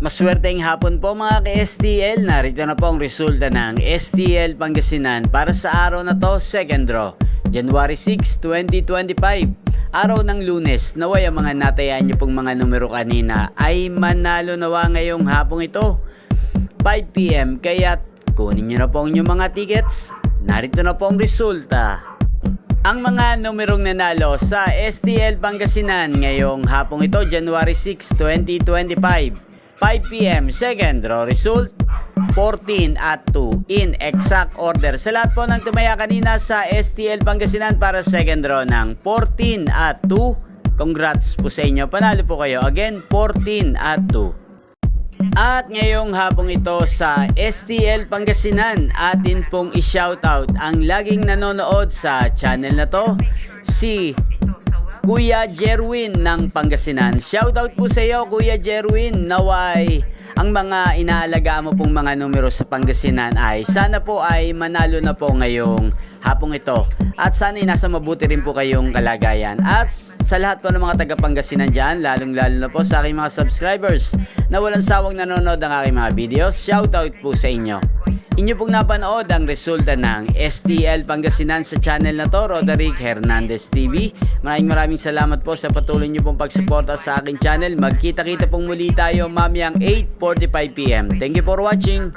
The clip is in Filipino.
Maswerteng hapon po mga ka-STL. Narito na po ang resulta ng STL Pangasinan para sa araw na to, second draw, January 6, 2025. Araw ng Lunes. Naway ang mga natayaan nyo pong mga numero kanina ay manalo nawa ngayong hapong ito, 5 PM. Kaya kunin nyo na po ang inyong mga tickets. Narito na po ang resulta. Ang mga numerong nanalo sa STL Pangasinan ngayong hapong ito, January 6, 2025. 5 PM, second draw result, 14 at 2 in exact order. Sa lahat po ng tumaya kanina sa STL Pangasinan para second draw ng 14 at 2, congrats po sa inyo. Panalo po kayo. Again, 14 at 2. At ngayong hapong ito sa STL Pangasinan, atin pong i-shoutout ang laging nanonood sa channel na to, si Kuya Jerwin ng Pangasinan. Shoutout po sa iyo, Kuya Jerwin. Naway ang mga inaalagaan mo pong mga numero sa Pangasinan ay sana po ay manalo na po ngayong hapong ito. At sana ay nasa mabuti rin po kayong kalagayan. At sa lahat po ng mga taga Pangasinan dyan, lalong lalo na po sa aking mga subscribers na walang sawang nanonood ng aking mga videos, shoutout po sa inyo. Inyo pong napanood ang resulta ng STL Pangasinan sa channel na to, Roderick Hernandez TV. Maraming salamat po sa patuloy nyo pong pagsuporta sa aking channel. Magkita-kita pong muli tayo mamayang 8:45 PM. Thank you for watching.